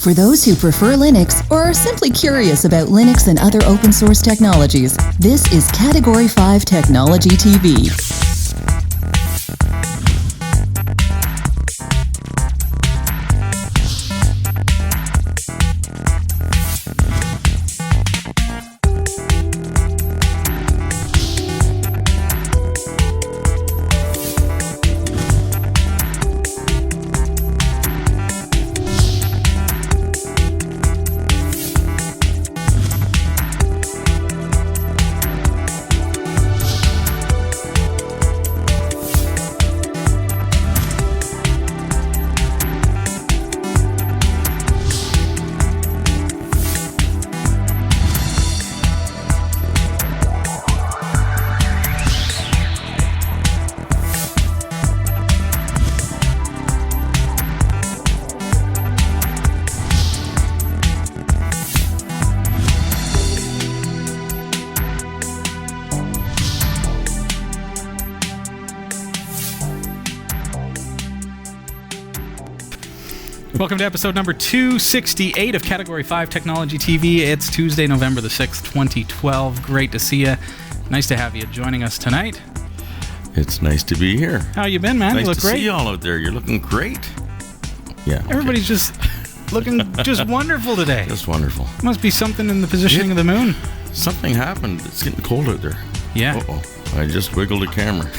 For those who prefer Linux or are simply curious about Linux and other open source technologies, this is Category 5 Technology TV. Welcome to episode number 268 of Category 5 Technology TV. It's Tuesday, November the 6th, 2012. Great to see you. Nice to have you joining us tonight. It's nice to be here. How you been, man? Nice You look to great. see you all out there. You're looking great. Yeah. Okay. Everybody's just looking just wonderful today. Just wonderful. Must be something in the positioning of the moon. Something happened. It's getting cold out there. Yeah. Uh-oh. I just wiggled the camera.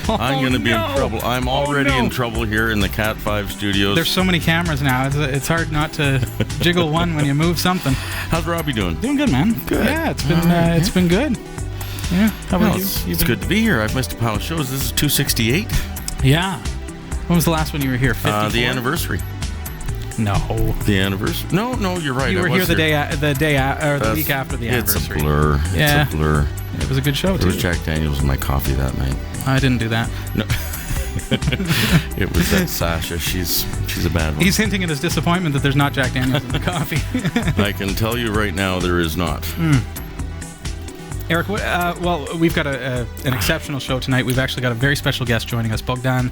I'm going to be in trouble. I'm already in trouble here in the Cat 5 studios. There's so many cameras now. It's hard not to jiggle one when you move something. How's Robbie doing? Doing good, man. Good. Yeah, it's been good. Yeah. How about you? It's good to be here. I've missed a pile of shows. This is 268. Yeah. When was the last one you were here? 54? The anniversry. No. The anniversary? No, you're right. You were here the week after the anniversary. It's a blur. Yeah. It's a blur. It was a good show, too. There was Jack Daniels in my coffee that night. I didn't do that. No. It was that Sasha. She's a bad one. He's hinting at his disappointment that there's not Jack Daniels in the coffee. I can tell you right now there is not. Eric, we've got an exceptional show tonight. We've actually got a very special guest joining us. Bodgan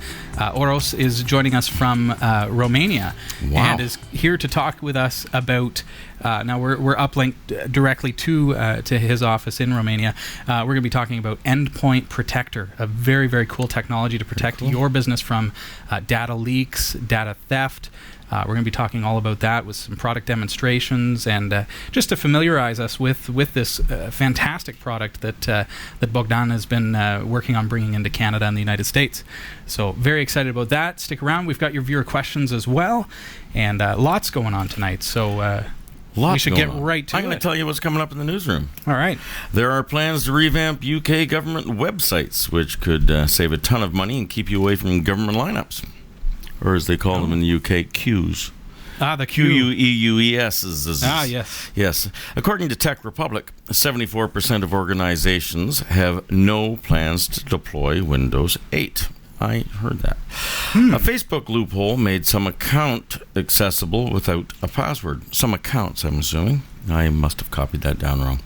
Oros is joining us from Romania. Wow. And is here to talk with us about, now we're uplinked directly to his office in Romania. We're going to be talking about Endpoint Protector, a very, very cool technology to protect your business from data leaks, data theft. We're going to be talking all about that with some product demonstrations and just to familiarize us with this fantastic product that Bodgan has been working on bringing into Canada and the United States. So very excited about that. Stick around. We've got your viewer questions as well, and lots going on tonight. So we should get right to it. I'm going to tell you what's coming up in the newsroom. All right. There are plans to revamp UK government websites, which could save a ton of money and keep you away from government lineups. Or as they call them in the UK, queues. The queue. Queues. Yes. Yes. According to Tech Republic, 74% of organizations have no plans to deploy Windows 8. I heard that. A Facebook loophole made some account accessible without a password. Some accounts, I'm assuming. I must have copied that down wrong.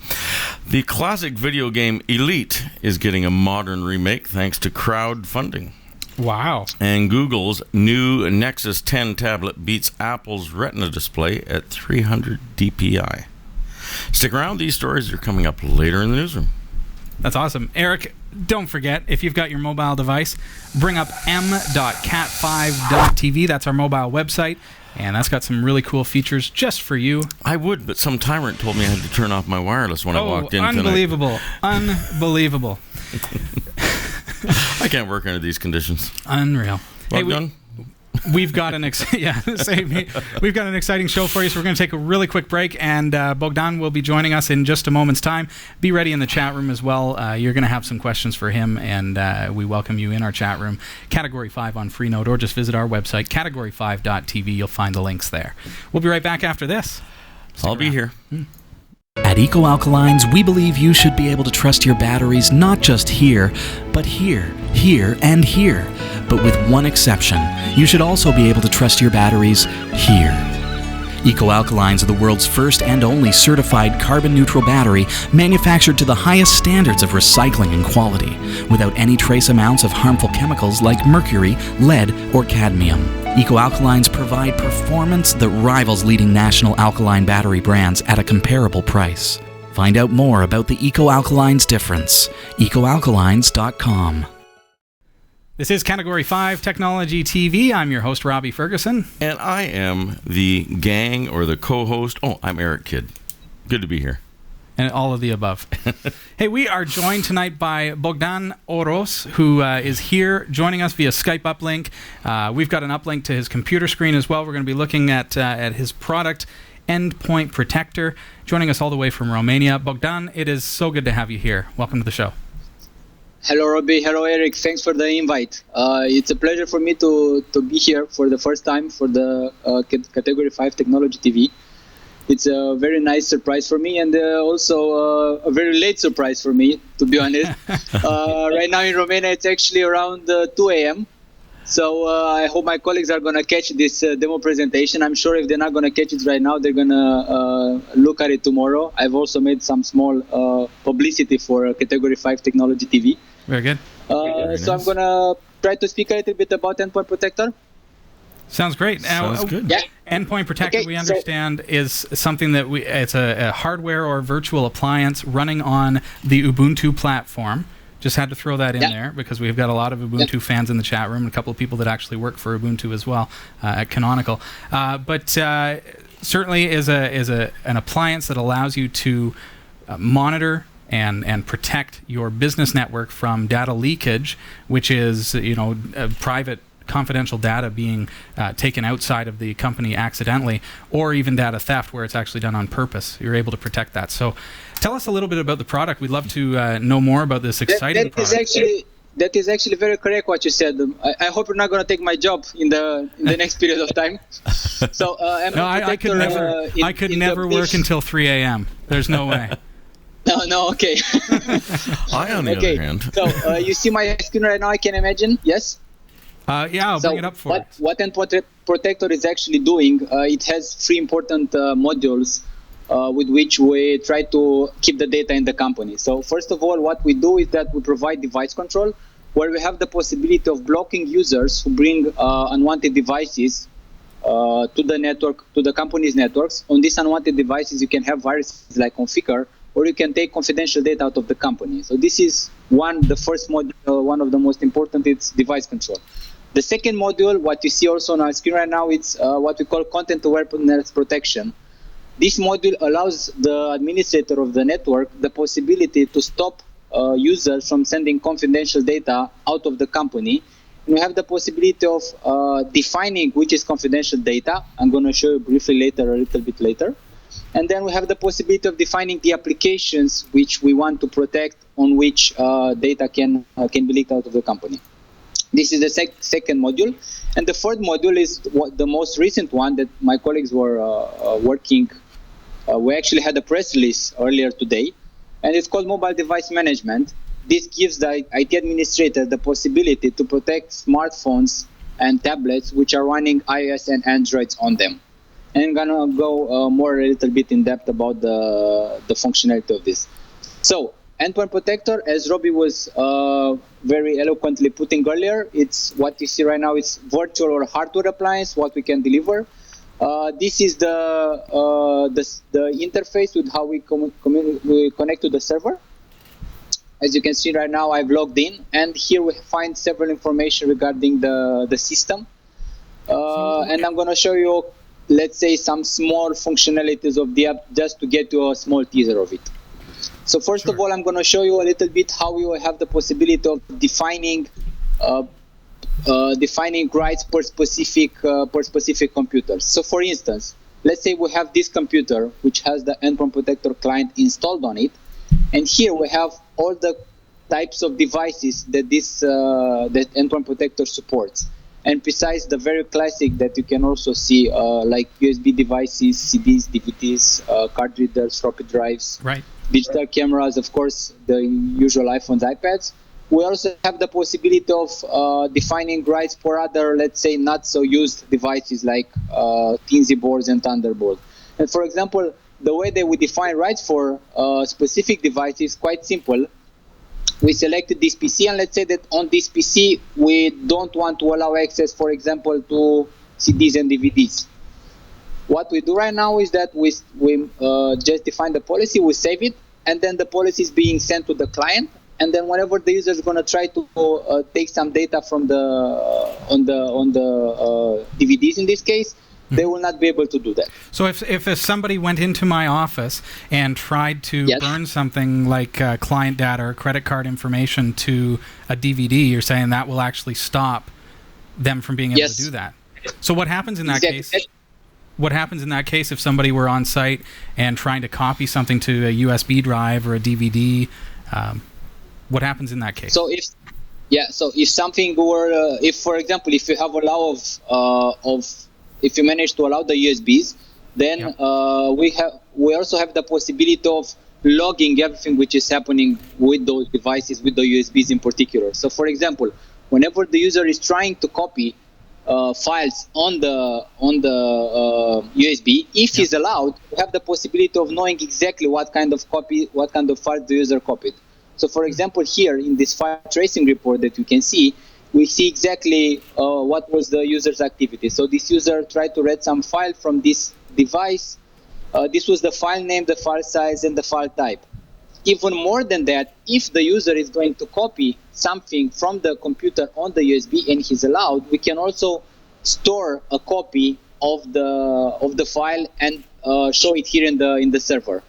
The classic video game Elite is getting a modern remake thanks to crowdfunding. Wow. And Google's new Nexus 10 tablet beats Apple's Retina display at 300 dpi. Stick around. These stories are coming up later in the newsroom. That's awesome. Eric, don't forget, if you've got your mobile device, bring up m.cat5.tv. That's our mobile website, and that's got some really cool features just for you. I would, but some tyrant told me I had to turn off my wireless when I walked in unbelievable. tonight. Unbelievable. I can't work under these conditions. Unreal. Well done. We've got an we've got an exciting show for you, so we're going to take a really quick break, and Bodgan will be joining us in just a moment's time. Be ready in the chat room as well. You're going to have some questions for him, and we welcome you in our chat room, Category 5 on Freenode, or just visit our website, category5.tv. You'll find the links there. We'll be right back after this. I'll be here. At Eco Alkalines, we believe you should be able to trust your batteries not just here, but here, and here. But with one exception, you should also be able to trust your batteries here. Eco-alkalines are the world's first and only certified carbon-neutral battery manufactured to the highest standards of recycling and quality, without any trace amounts of harmful chemicals like mercury, lead, or cadmium. Eco-alkalines provide performance that rivals leading national alkaline battery brands at a comparable price. Find out more about the Eco-alkalines difference. ecoalkalines.com. This is Category 5 Technology TV. I'm your host, Robbie Ferguson. And I am the gang or the co-host. Oh, I'm Eric Kidd. Good to be here. And all of the above. Hey, we are joined tonight by Bodgan Oros, who is here joining us via Skype uplink. We've got an uplink to his computer screen as well. We're going to be looking at his product, Endpoint Protector, joining us all the way from Romania. Bodgan, it is so good to have you here. Welcome to the show. Hello, Robbie. Hello, Eric. Thanks for the invite. It's a pleasure for me to be here for the first time for the Category 5 Technology TV. It's a very nice surprise for me, and also a very late surprise for me, to be honest. Right now in Romania, it's actually around 2 a.m. So I hope my colleagues are going to catch this demo presentation. I'm sure if they're not going to catch it right now, they're going to look at it tomorrow. I've also made some small publicity for Category 5 Technology TV. Very good. So I'm going to try to speak a little bit about Endpoint Protector. Sounds great. Sounds good. Yeah. Endpoint Protector, Okay, we understand, is something that it's a hardware or virtual appliance running on the Ubuntu platform. Just had to throw that in there because we've got a lot of Ubuntu fans in the chat room and a couple of people that actually work for Ubuntu as well at Canonical. But certainly is an appliance that allows you to monitor and protect your business network from data leakage, which is private confidential data being taken outside of the company accidentally, or even data theft where it's actually done on purpose. You're able to protect that. So tell us a little bit about the product. We'd love to know more about this exciting product. That is actually very correct what you said. I hope you're not going to take my job in the next period of time. So no, I could never work until 3 a.m. There's no way. No, okay. On the other hand. So you see my screen right now, I can imagine, yes? Yeah, I'll bring it up for you. What Endpoint Protector is actually doing, it has 3 important modules with which we try to keep the data in the company. So first of all, what we do is that we provide device control, where we have the possibility of blocking users who bring unwanted devices to the network, to the company's networks. On these unwanted devices, you can have viruses like Configure, or you can take confidential data out of the company. So this is the first module, one of the most important, it's device control. The second module, what you see also on our screen right now, it's what we call content awareness protection. This module allows the administrator of the network the possibility to stop users from sending confidential data out of the company. And we have the possibility of defining which is confidential data. I'm going to show you briefly later, a little bit later. And then we have the possibility of defining the applications which we want to protect, on which data can be leaked out of the company. This is the second module. And the third module is the most recent one that my colleagues were working. We actually had a press release earlier today, and it's called Mobile Device Management. This gives the IT administrator the possibility to protect smartphones and tablets which are running iOS and Androids on them. And I'm going to go more a little bit in depth about the functionality of this. So, Endpoint Protector, as Robbie was very eloquently putting earlier, it's what you see right now, it's virtual or hardware appliance, what we can deliver. This is the interface with how we connect to the server. As you can see right now, I've logged in, and here we find several information regarding the system. And I'm going to show you, let's say, some small functionalities of the app just to get you a small teaser of it. So first of all, I'm going to show you a little bit how you have the possibility of defining rights per specific computers. So for instance, let's say we have this computer which has the Endpoint Protector client installed on it, and here we have all the types of devices that that Endpoint Protector supports. And besides the very classic that you can also see, like USB devices, CDs, DVDs, card readers, floppy drives, right, digital cameras, of course, the usual iPhones, iPads. we also have the possibility of defining rights for other, let's say, not so used devices like Teensy boards and Thunderbolt. And for example, the way that we define rights for specific devices is quite simple. We selected this PC, and let's say that on this PC we don't want to allow access, for example, to CDs and DVDs. What we do right now is that we just define the policy, we save it, and then the policy is being sent to the client. And then whenever the user is going to try to take some data from on the DVDs in this case, they will not be able to do that. So if somebody went into my office and tried to burn something like client data or credit card information to a DVD, you're saying that will actually stop them from being able to do that. So what happens in that case? What happens in that case if somebody were on site and trying to copy something to a USB drive or a DVD? What happens in that case? So if something were, if for example, if you have allow if you manage to allow the USBs, then we also have the possibility of logging everything which is happening with those devices, with the USBs in particular. So for example, whenever the user is trying to copy files on the USB, if he's allowed, we have the possibility of knowing exactly what kind of files the user copied. So for example, here in this file tracing report that you can see, we see exactly what was the user's activity. So this user tried to read some file from this device. This was the file name, the file size, and the file type. Even more than that, if the user is going to copy something from the computer on the USB and he's allowed, we can also store a copy of the file and show it here in the server.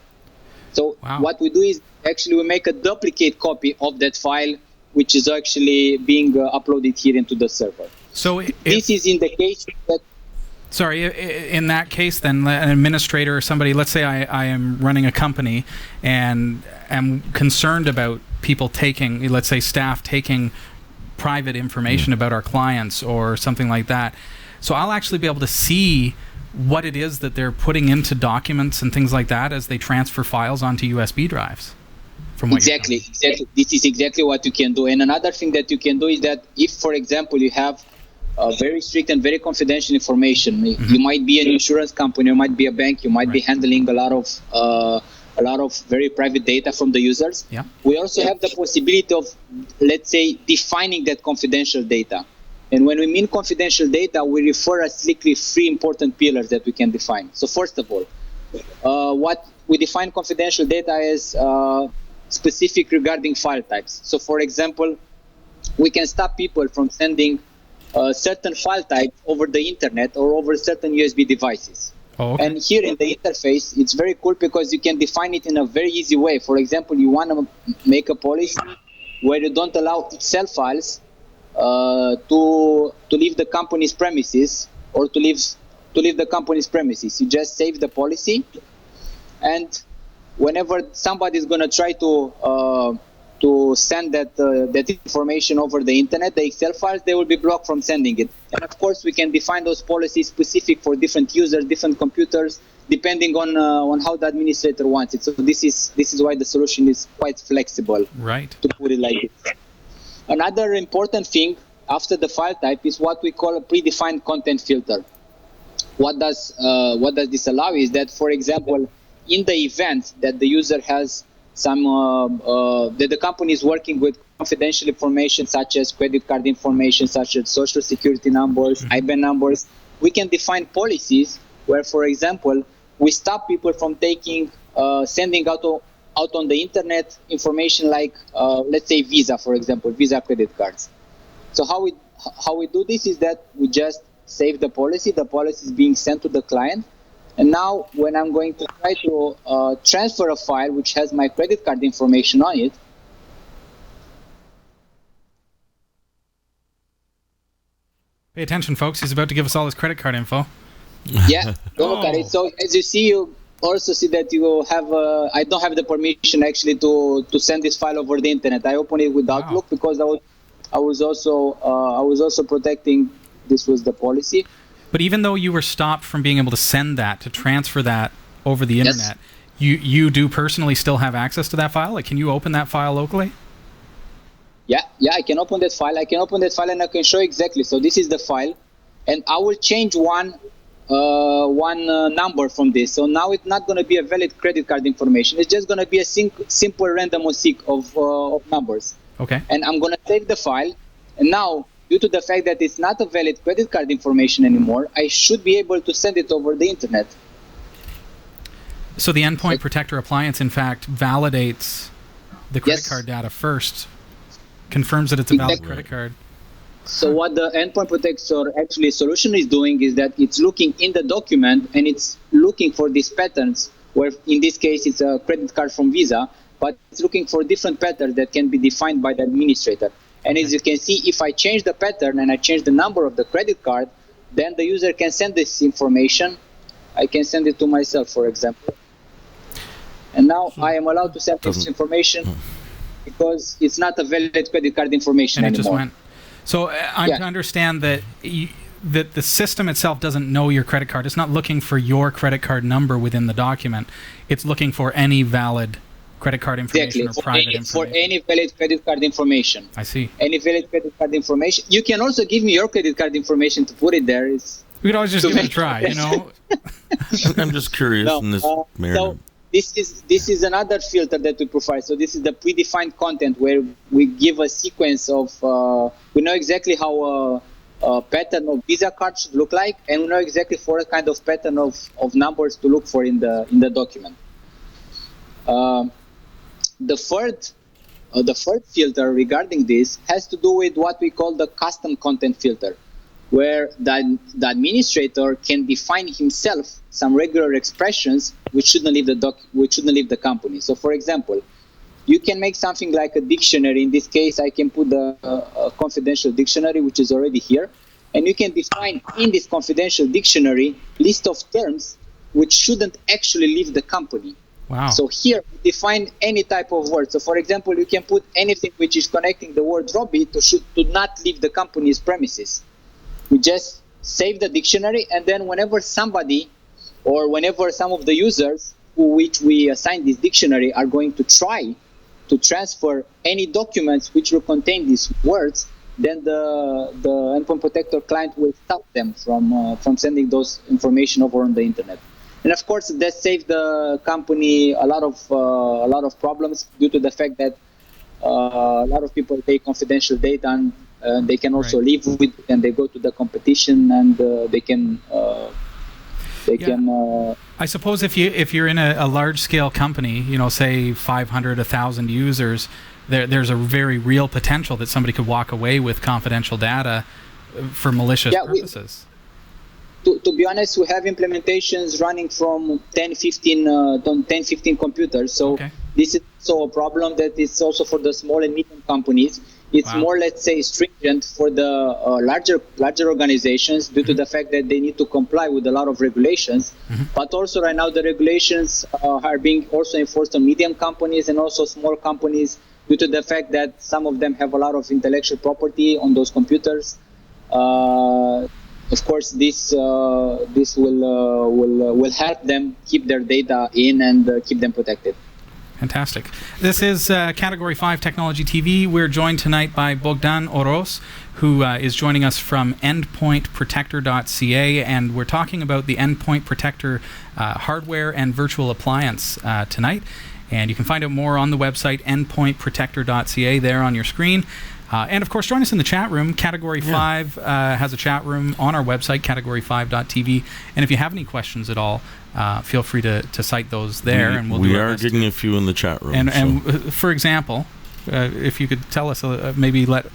So what we do is actually we make a duplicate copy of that file, which is actually being uploaded here into the server. So this is in the case that... Sorry, in that case then, an administrator or somebody, let's say I am running a company and am concerned about people taking, let's say staff taking private information about our clients or something like that. So I'll actually be able to see what it is that they're putting into documents and things like that as they transfer files onto USB drives. Exactly. This is exactly what you can do. And another thing that you can do is that if, for example, you have very strict and very confidential information, you might be an insurance company, you might be a bank, you might be handling a lot of very private data from the users. We also have the possibility of, let's say, defining that confidential data. And when we mean confidential data, we refer to strictly three important pillars that we can define. So first of all, what we define confidential data as specific regarding file types. So for example, we can stop people from sending certain file type over the internet or over certain USB devices. And here in the interface, it's very cool because you can define it in a very easy way. For example, you want to make a policy where you don't allow Excel files to leave the company's premises or to leave the company's premises. You just save the policy, and whenever somebody is going to try to send that information over the internet, the Excel files, they will be blocked from sending it. And of course, we can define those policies specific for different users, different computers, depending on how the administrator wants it. So this is why the solution is quite flexible. To put it like this. Another important thing after the file type is what we call a predefined content filter. What does this allow is that, for example, in the event that the user has that the company is working with confidential information such as credit card information, such as social security numbers, IBAN numbers, we can define policies where, for example, we stop people from sending out on the internet information like, let's say, Visa, for example, Visa credit cards. So how we do this is that we just save the policy is being sent to the client. And now when I'm going to try to transfer a file which has my credit card information on it, pay attention, folks. He's about to give us all his credit card info. Go look at it. So as you see, you also see that you have, I don't have the permission actually to send this file over the internet. I open it with Outlook because I was also protecting, this was the policy. But even though you were stopped from being able to send that, to transfer that over the internet, you do personally still have access to that file? Like, can you open that file locally? Yeah, I can open that file. And I can show exactly. So this is the file, and I will change one number from this. So now it's not going to be a valid credit card information. It's just going to be a simple random seek of numbers. Okay. And I'm going to save the file. And now, due to the fact that it's not a valid credit card information anymore, I should be able to send it over the internet. So the Endpoint Protector appliance, in fact, validates the credit card data first, confirms that it's a valid credit card. So what the Endpoint Protector actually solution is doing is that it's looking in the document and it's looking for these patterns, where in this case it's a credit card from Visa, but it's looking for different patterns that can be defined by the administrator. And as you can see, if I change the pattern and I change the number of the credit card, then the user can send this information. I can send it to myself, for example. And now I am allowed to send this information because it's not a valid credit card information and it anymore. Just went. So I'm to understand that that the system itself doesn't know your credit card. It's not looking for your credit card number within the document. It's looking for any valid credit card information or private information. For any valid credit card information. I see. Any valid credit card information. You can also give me your credit card information to put it there. We could always just give it a try, you know? I'm just curious in this manner. So this is another filter that we provide. So this is the predefined content where we give a sequence of, we know exactly how a pattern of Visa card should look like, and we know exactly for a kind of pattern of numbers to look for in the document. The third filter regarding this has to do with what we call the custom content filter, where the administrator can define himself some regular expressions which shouldn't leave the company. So, for example, you can make something like a dictionary. In this case, I can put a confidential dictionary, which is already here, and you can define in this confidential dictionary list of terms which shouldn't actually leave the company. Wow. So here, we define any type of word. So, for example, you can put anything which is connecting the word Robbie to not leave the company's premises. We just save the dictionary, and then whenever somebody or whenever some of the users to which we assign this dictionary are going to try to transfer any documents which will contain these words, then the Endpoint Protector client will stop them from sending those information over on the internet. And of course, that saved the company a lot of problems due to the fact that a lot of people take confidential data and they can also live with it, and they go to the competition and they can. I suppose if you're in a large scale company, you know, say 500, 1,000 users, there's a very real potential that somebody could walk away with confidential data for malicious purposes. To be honest, we have implementations running from 10, 15 computers. So this is also a problem that is also for the small and medium companies. It's more, let's say, stringent for the larger organizations due to the fact that they need to comply with a lot of regulations. But also right now the regulations are being also enforced on medium companies and also small companies due to the fact that some of them have a lot of intellectual property on those computers. Of course, this will help them keep their data in and keep them protected. Fantastic. This is Category 5 Technology TV. We're joined tonight by Bodgan Oros, who is joining us from endpointprotector.ca, and we're talking about the Endpoint Protector hardware and virtual appliance tonight. And you can find out more on the website, endpointprotector.ca, there on your screen. And of course, join us in the chat room. Category 5 has a chat room on our website, category5.tv. And if you have any questions at all, feel free to cite those there. And we are getting a few in the chat room. And for example, if you could tell us, maybe let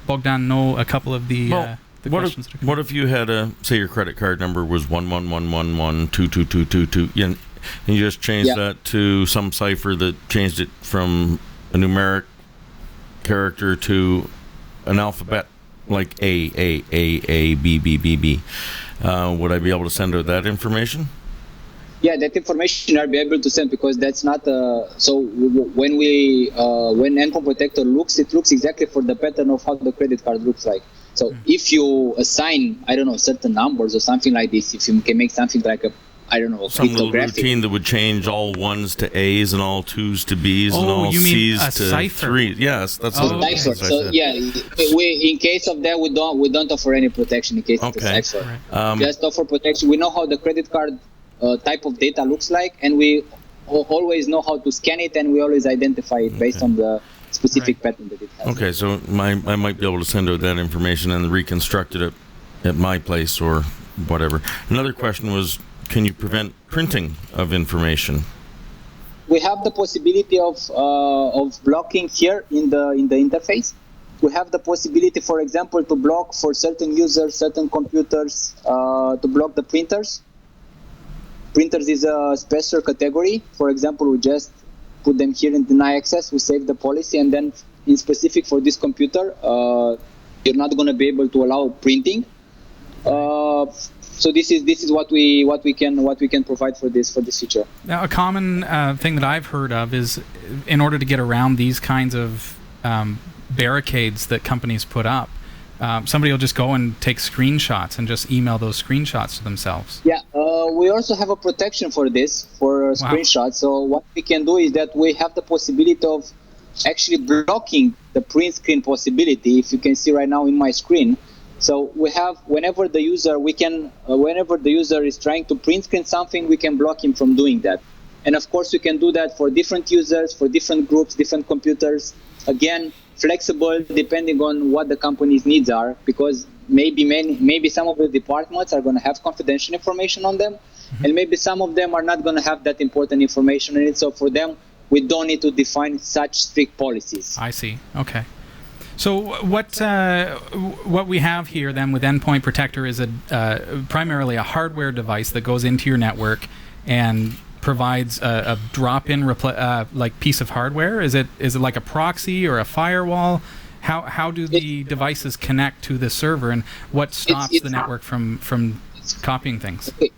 Bogdan know a couple of the questions. What if you had say your credit card number was 11111222222, and you just changed that to some cipher that changed it from a numeric character to an alphabet like A, B, B, B, B. Would I be able to send out that information? Yeah, that information I'll be able to send, because that's not so when Endpoint Protector looks, it looks exactly for the pattern of how the credit card looks like. So if you assign, I don't know, certain numbers or something like this, if you can make something like I don't know, some little cryptographic. routine that would change all ones to A's and all twos to B's and all you mean C's a to cipher? 3's. Yes, that's what okay. Cipher. I So said. yeah, in case of that, we don't offer any protection in case of the cipher. Just offer protection. We know how the credit card type of data looks like, and we always know how to scan it, and we always identify it based on the specific pattern that it has. Okay, so I might be able to send out that information and reconstruct it at my place or whatever. Another question was, can you prevent printing of information? We have the possibility of blocking here in the interface. We have the possibility, for example, to block for certain users, certain computers, to block the printers. Printers is a special category. For example, we just put them here in deny access. We save the policy, and then in specific for this computer, you're not going to be able to allow printing. So this is what we can provide for this feature. Now, a common thing that I've heard of is, in order to get around these kinds of barricades that companies put up, somebody will just go and take screenshots and just email those screenshots to themselves. Yeah, we also have a protection for this, for screenshots. So what we can do is that we have the possibility of actually blocking the print screen possibility. If you can see right now in my screen. So we have, whenever the user is trying to print screen something, we can block him from doing that. And of course, we can do that for different users, for different groups, different computers. Again, flexible depending on what the company's needs are, because maybe some of the departments are going to have confidential information on them, and maybe some of them are not going to have that important information in it. So for them, we don't need to define such strict policies. I see. Okay. So what we have here then with Endpoint Protector is primarily a hardware device that goes into your network and provides a drop-in like piece of hardware. Is it like a proxy or a firewall? How do the devices connect to the server, and what stops the network from copying things? Okay.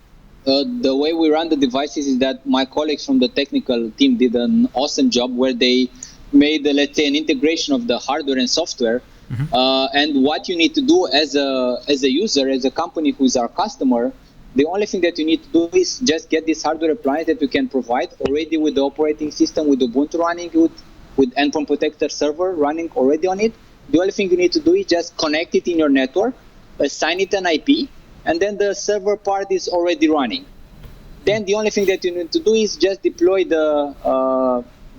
The way we run the devices is that my colleagues from the technical team did an awesome job where they made, let's say, an integration of the hardware and software. And what you need to do as a user, as a company who is our customer, the only thing that you need to do is just get this hardware appliance that you can provide already with the operating system, with Ubuntu running it, with Endpoint Protector server running already on it. The only thing you need to do is just connect it in your network, assign it an IP, and then the server part is already running. Then the only thing that you need to do is just deploy the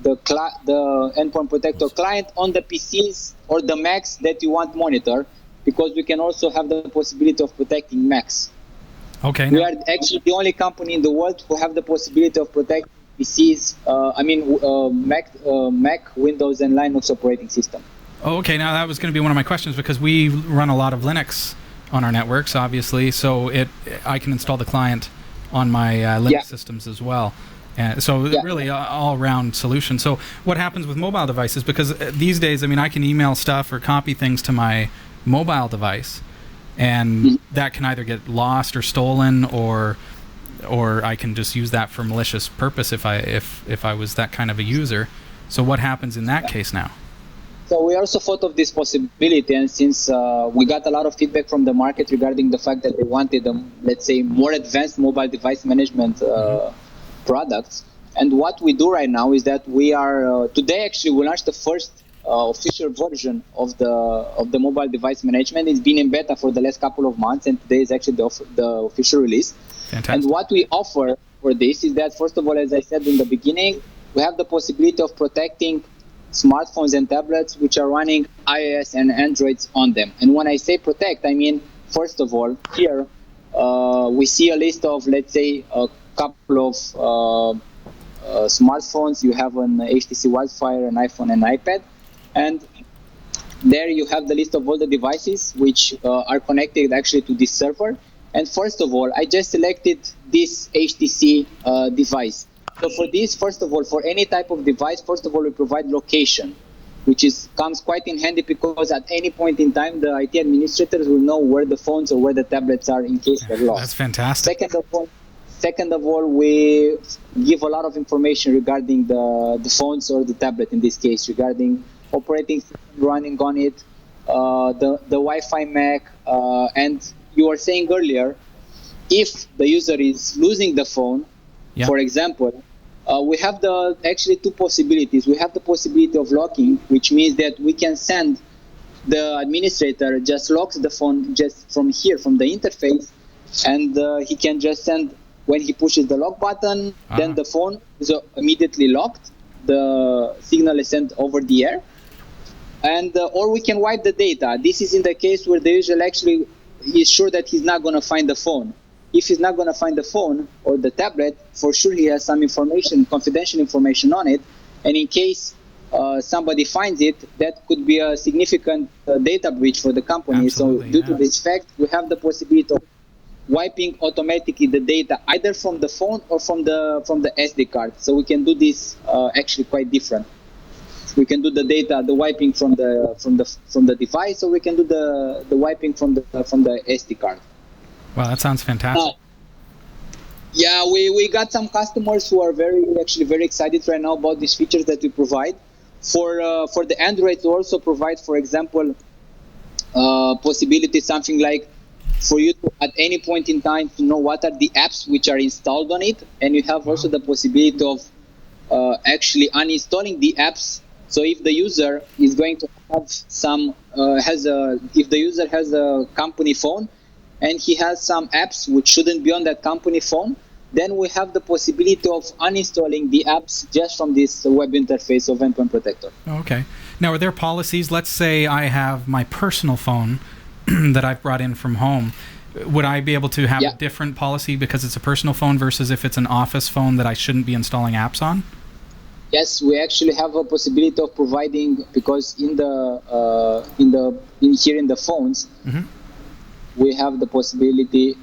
Endpoint Protector client on the PCs or the Macs that you want monitor, because we can also have the possibility of protecting Macs. Okay. We are actually the only company in the world who have the possibility of protecting PCs, Mac, Windows, and Linux operating system. Oh, okay. Now that was going to be one of my questions, because we run a lot of Linux on our networks, obviously, so I can install the client on my Linux systems as well. So really all-round solution. So what happens with mobile devices? Because these days, I can email stuff or copy things to my mobile device, and that can either get lost or stolen, or I can just use that for malicious purpose if I was that kind of a user. So what happens in that case now? So we also thought of this possibility, and since we got a lot of feedback from the market regarding the fact that they wanted, let's say, more advanced mobile device management products. And what we do right now is that we are today actually we launched the first official version of the mobile device management. It's been in beta for the last couple of months, and today is actually the official release. Fantastic. And what we offer for this is that, first of all, as I said in the beginning, we have the possibility of protecting smartphones and tablets which are running iOS and Androids on them. And when I say protect, I mean, first of all, here we see a list of, let's say, a couple of smartphones. You have an HTC Wildfire, an iPhone, and iPad, and there you have the list of all the devices which are connected actually to this server. And first of all, I just selected this HTC device. So for this, first of all, for any type of device, first of all, we provide location, which comes quite in handy, because at any point in time, the IT administrators will know where the phones or where the tablets are in case they're lost. That's fantastic. Second of all, we give a lot of information regarding the phones or the tablet in this case, regarding operating system running on it, the Wi-Fi MAC, and you were saying earlier, if the user is losing the phone, Yeah. for example, we have actually two possibilities. We have the possibility of locking, which means that we can send the administrator just locks the phone just from here, from the interface, and he can just send, when he pushes the lock button, then the phone is immediately locked. The signal is sent over the air, and or we can wipe the data. This is in the case where the user actually is sure that he's not going to find the phone. If he's not going to find the phone or the tablet, for sure he has some information, confidential information on it, and in case somebody finds it, that could be a significant data breach for the company. Absolutely, so due to this fact, we have the possibility of wiping automatically the data either from the phone or from the SD card. So we can do this actually quite different. We can do the wiping from the device, or we can do the wiping from the SD card. Wow, that sounds fantastic. Yeah, we got some customers who are very excited right now about these features that we provide. For the Android, we also provide, for example, possibility something like for you to, at any point in time, to know what are the apps which are installed on it, and you have also the possibility of actually uninstalling the apps. So if the user is going to have if the user has a company phone and he has some apps which shouldn't be on that company phone, then we have the possibility of uninstalling the apps just from this web interface of Endpoint Protector. Okay. Now, are there policies? Let's say I have my personal phone that I've brought in from home. Would I be able to have a different policy because it's a personal phone versus if it's an office phone that I shouldn't be installing apps on? Yes, we actually have a possibility of providing, because in the phones, we have the possibility.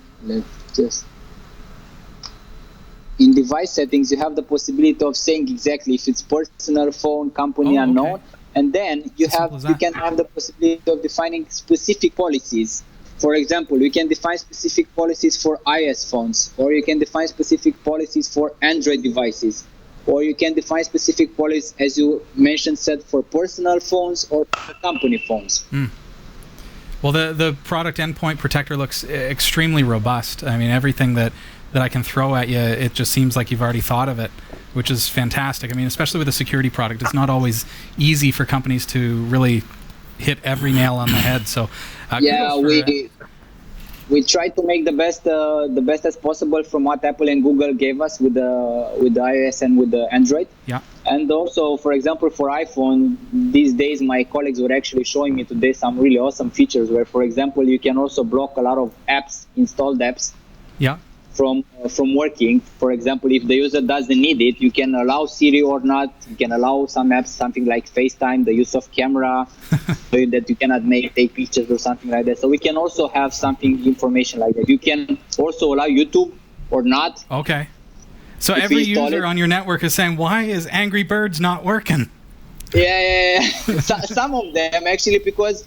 In device settings, you have the possibility of saying exactly if it's personal phone, company unknown, and then you can have the possibility of defining specific policies. For example, you can define specific policies for iOS phones, or you can define specific policies for Android devices, or you can define specific policies, as you mentioned, set for personal phones or company phones. Well, the product Endpoint Protector looks extremely robust. I mean, everything that I can throw at you, it just seems like you've already thought of it, which is fantastic. I mean, especially with a security product, it's not always easy for companies to really hit every nail on the head. So, we try to make the best as possible from what Apple and Google gave us with the iOS and with the Android. Yeah. And also, for example, for iPhone, these days my colleagues were actually showing me today some really awesome features where, for example, you can also block a lot of apps, installed apps. Yeah. From working. For example, if the user doesn't need it, you can allow Siri or not. You can allow some apps, something like FaceTime, the use of camera, so that you cannot take pictures or something like that. So we can also have information like that. You can also allow YouTube or not. Okay. So every user on your network is saying, why is Angry Birds not working? Yeah. Some of them actually, because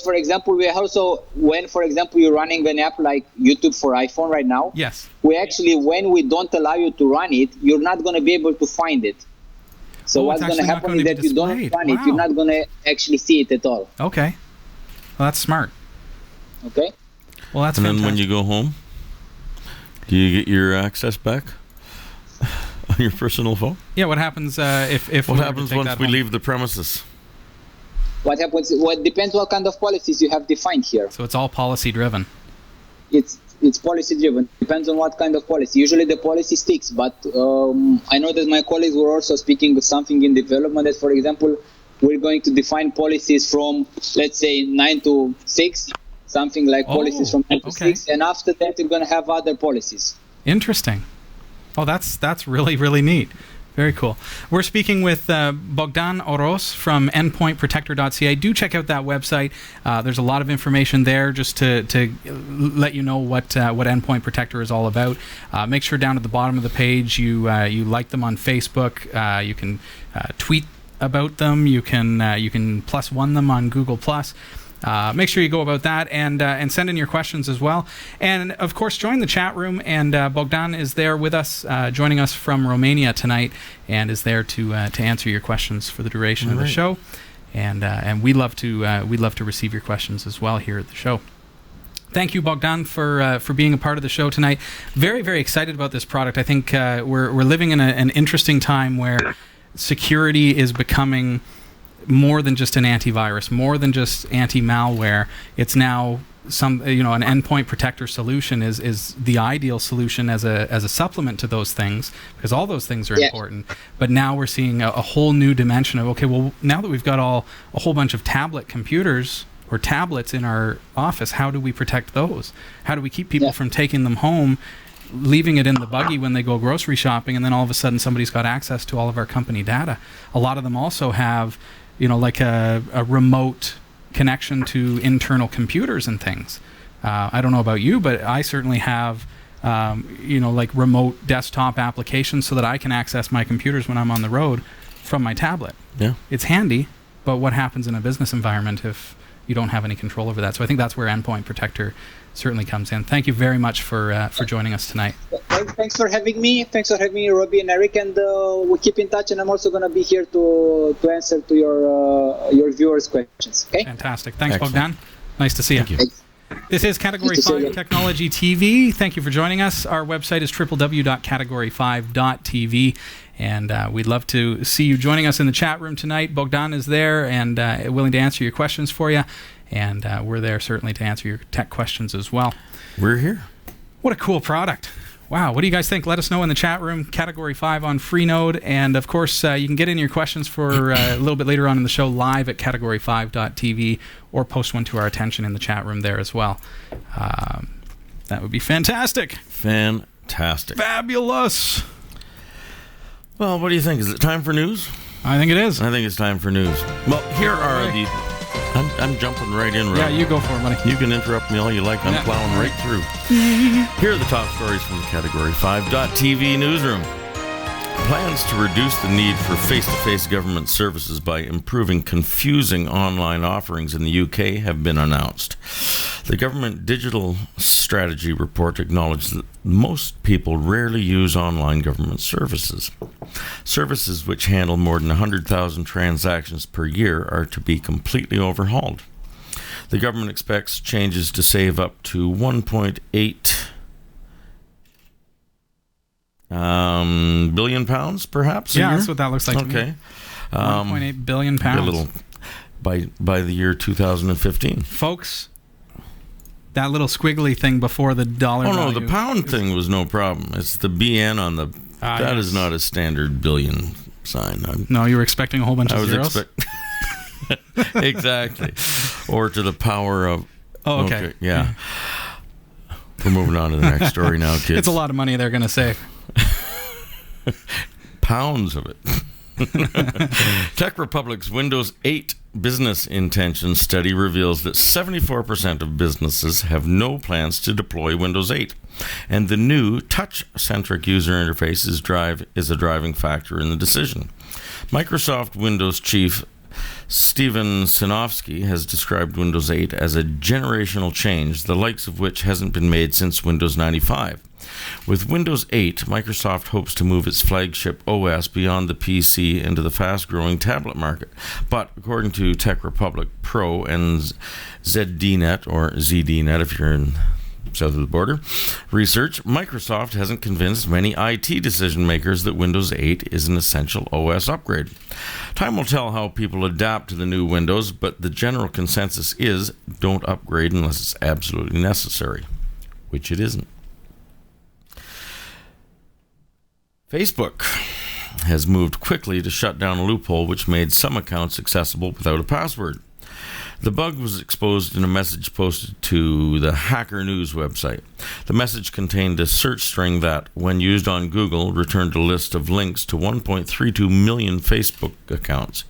for example, we also, when, for example, you're running an app like YouTube for iPhone right now, yes, we actually, when we don't allow you to run it, you're not going to be able to find it. So what's going to happen is that you don't run it, you're not going to actually see it at all. Okay. Well, that's smart. Okay. Well, that's and fantastic. then when you go home, do you get your access back on your personal phone? Yeah, what happens if what happens once we leave the premises? What happens? Well, it depends what kind of policies you have defined here. So it's all policy driven. It's policy driven. Depends on what kind of policy. Usually the policy sticks, but I know that my colleagues were also speaking of something in development that, for example, we're going to define policies from, let's say, 9 to 6, something like policies from 9 to 6, and after that you're going to have other policies. Interesting. Oh, that's really, really neat. Very cool. We're speaking with Bodgan Oros from endpointprotector.ca. Do check out that website. There's a lot of information there just to let you know what Endpoint Protector is all about. Make sure down at the bottom of the page you like them on Facebook. You can tweet about them. You can +1 them on Google+. Make sure you go about that and send in your questions as well. And, of course, join the chat room. And Bodgan is there with us, joining us from Romania tonight, and is there to answer your questions for the duration of the show. And we love to receive your questions as well here at the show. Thank you, Bodgan, for being a part of the show tonight. Very, very excited about this product. I think we're living in an interesting time where security is becoming more than just an antivirus, more than just anti-malware. It's now an endpoint protector solution is the ideal solution as a supplement to those things, because all those things are important. But now we're seeing a whole new dimension of, okay, well, now that we've got a whole bunch of tablet computers or tablets in our office, how do we protect those? How do we keep people from taking them home, leaving it in the buggy when they go grocery shopping, and then all of a sudden somebody's got access to all of our company data? A lot of them also have, like a remote connection to internal computers and things. I don't know about you, but I certainly have, like remote desktop applications so that I can access my computers when I'm on the road from my tablet. Yeah, it's handy, but what happens in a business environment if you don't have any control over that? So I think that's where Endpoint Protector certainly comes in. Thank you very much for joining us tonight. Thanks for having me. Thanks for having me, Robbie and Eric, and we'll keep in touch. And I'm also going to be here to answer to your viewers' questions. Okay. Fantastic. Thanks, Bodgan. Nice to see you. Thank you. This is Category 5 Technology TV. Thank you for joining us. Our website is www.category5.tv, and we'd love to see you joining us in the chat room tonight. Bodgan is there and willing to answer your questions for you, and we're there certainly to answer your tech questions as well. We're here. What a cool product. Wow, what do you guys think? Let us know in the chat room, Category 5 on Freenode. And, of course, you can get in your questions for a little bit later on in the show live at category5.tv, or post one to our attention in the chat room there as well. That would be fantastic. Fantastic. Fabulous. Well, what do you think? Is it time for news? I think it is. I think it's time for news. Well, here are the... I'm jumping right in. Yeah, you go for it, buddy. You can interrupt me all you like. I'm plowing right through. Here are the top stories from the Category 5.tv newsroom. Plans to reduce the need for face-to-face government services by improving confusing online offerings in the UK have been announced. The Government Digital Strategy Report acknowledged that most people rarely use online government services. Services which handle more than 100,000 transactions per year are to be completely overhauled. The government expects changes to save up to £1.8 billion, perhaps. Yeah, that's what that looks like. Okay, £1.8 billion. A little by the year 2015, folks. That little squiggly thing before the dollar. Oh no, the pound thing was no problem. It's the BN on the. That is not a standard billion sign. No, you were expecting a whole bunch of zeros. Exactly, or to the power of. Oh, okay. Yeah. We're moving on to the next story now, kids. It's a lot of money they're going to save. Pounds of it. Tech Republic's Windows 8 business intention study reveals that 74% of businesses have no plans to deploy Windows 8, and the new touch-centric user interface is a driving factor in the decision. Microsoft Windows chief Steven Sinofsky has described Windows 8 as a generational change, the likes of which hasn't been made since Windows 95. With Windows 8, Microsoft hopes to move its flagship OS beyond the PC into the fast-growing tablet market. But according to Tech Republic Pro and ZDNet, or ZDNet if you're in south of the border, research, Microsoft hasn't convinced many IT decision makers that Windows 8 is an essential OS upgrade. Time will tell how people adapt to the new Windows, but the general consensus is don't upgrade unless it's absolutely necessary, which it isn't. Facebook has moved quickly to shut down a loophole which made some accounts accessible without a password. The bug was exposed in a message posted to the Hacker News website. The message contained a search string that, when used on Google, returned a list of links to 1.32 million Facebook accounts.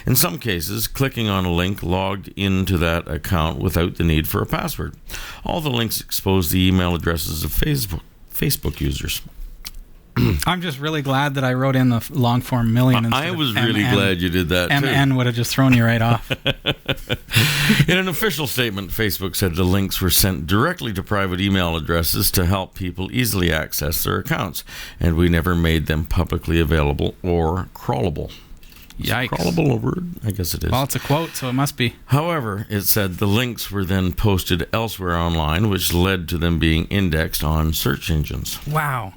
In some cases, clicking on a link logged into that account without the need for a password. All the links exposed the email addresses of Facebook users. I'm just really glad that I wrote in the long form million instead I was really glad you did that, too. MN would have just thrown you right off. In an official statement, Facebook said the links were sent directly to private email addresses to help people easily access their accounts, and we never made them publicly available or crawlable. Yikes. Crawlable word? I guess it is. Well, it's a quote, so it must be. However, it said the links were then posted elsewhere online, which led to them being indexed on search engines. Wow.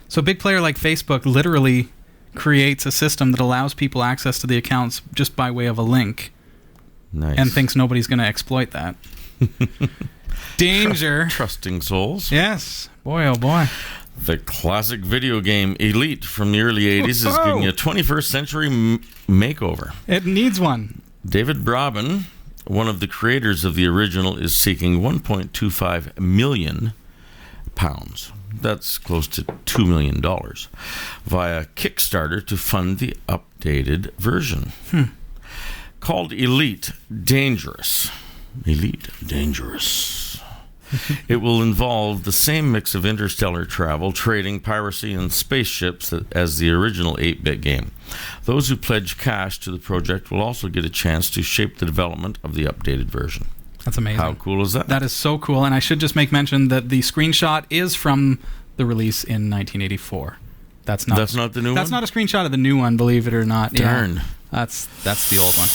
So a big player like Facebook literally creates a system that allows people access to the accounts just by way of a link. Nice. And thinks nobody's going to exploit that. Danger. Trusting souls. Yes. Boy, oh boy. The classic video game Elite from the early 80s is getting a 21st century makeover. It needs one. David Braben, one of the creators of the original, is seeking £1.25 million. That's close to $2 million via Kickstarter to fund the updated version. Called Elite Dangerous. Elite Dangerous. It will involve the same mix of interstellar travel, trading, piracy, and spaceships as the original 8-bit game. Those who pledge cash to the project will also get a chance to shape the development of the updated version. That's amazing. How cool is that? That is so cool. And I should just make mention that the screenshot is from the release in 1984. That's not the new one? That's not a screenshot of the new one, believe it or not. Darn. Yeah, that's the old one.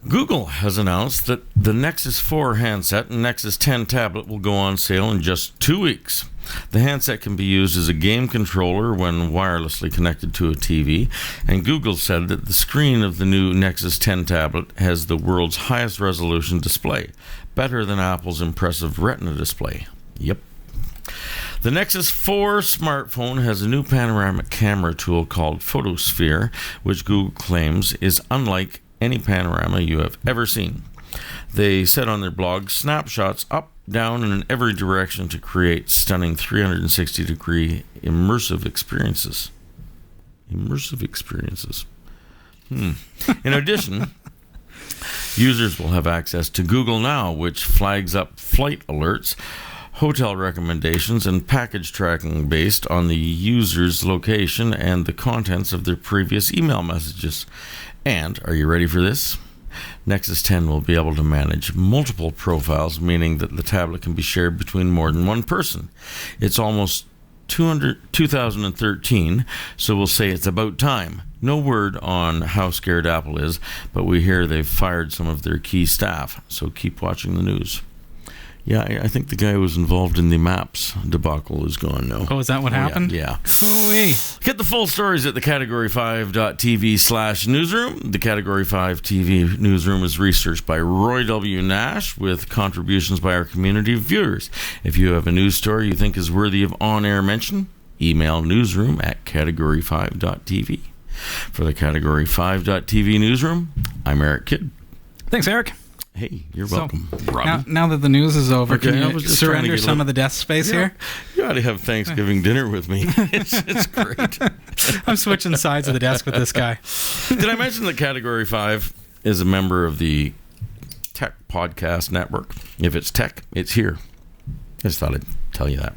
Google has announced that the Nexus 4 handset and Nexus 10 tablet will go on sale in just 2 weeks. The handset can be used as a game controller when wirelessly connected to a TV, and Google said that the screen of the new Nexus 10 tablet has the world's highest resolution display, better than Apple's impressive Retina display. Yep. The Nexus 4 smartphone has a new panoramic camera tool called Photosphere, which Google claims is unlike any panorama you have ever seen. They said on their blog, snapshots up, down, and in every direction to create stunning 360-degree immersive experiences. Immersive experiences. In addition, users will have access to Google Now, which flags up flight alerts, hotel recommendations, and package tracking based on the user's location and the contents of their previous email messages. And, are you ready for this? Nexus 10 will be able to manage multiple profiles, meaning that the tablet can be shared between more than one person. It's almost 2013, so we'll say it's about time. No word on how scared Apple is, but we hear they've fired some of their key staff, so keep watching the news. Yeah, I think the guy who was involved in the Maps debacle is gone now. Oh, is that what happened? Yeah. Ooh-wee. Get the full stories at the category5.tv/newsroom. The Category 5 TV newsroom is researched by Roy W. Nash with contributions by our community of viewers. If you have a news story you think is worthy of on-air mention, email newsroom@category5.tv. For the Category 5.tv newsroom, I'm Eric Kidd. Thanks, Eric. Hey, you're welcome, Robbie. Now that the news is over, Okay, can I you was just surrender trying to get some of the desk space here? You ought to have Thanksgiving dinner with me. It's great. I'm switching sides of the desk with this guy. Did I mention that Category 5 is a member of the Tech Podcast Network? If it's tech, it's here. I just thought I'd tell you that.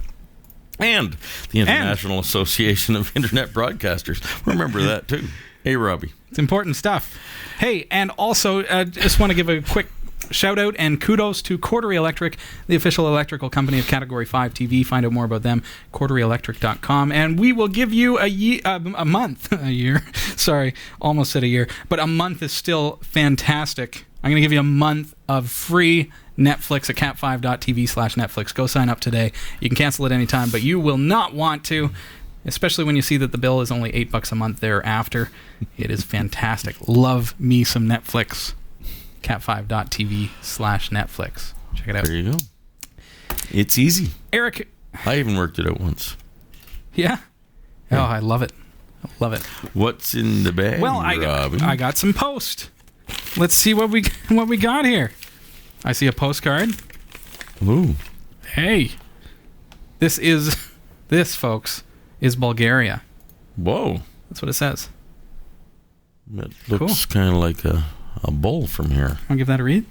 And the International Association of Internet Broadcasters. Remember that, too. Hey, Robbie. It's important stuff. Hey, and also, just want to give a quick shout out and kudos to Cordery Electric, the official electrical company of Category 5 TV. Find out more about them, corderyelectric.com. And we will give you a year. Sorry, almost said a year. But a month is still fantastic. I'm going to give you a month of free Netflix at cat5.tv/Netflix. Go sign up today. You can cancel at any time, but you will not want to, especially when you see that the bill is only $8 a month thereafter. It is fantastic. Love me some Netflix. cat5.tv/Netflix. Check it out. There you go. It's easy. Eric. I even worked it out once. Yeah? Oh, I love it. I love it. What's in the bag, Well, Robbie? I got some post. Let's see what we got here. I see a postcard. Ooh. Hey. This, folks, is Bulgaria. Whoa. That's what it says. It looks kind of like a bowl from here. Want to give that a read?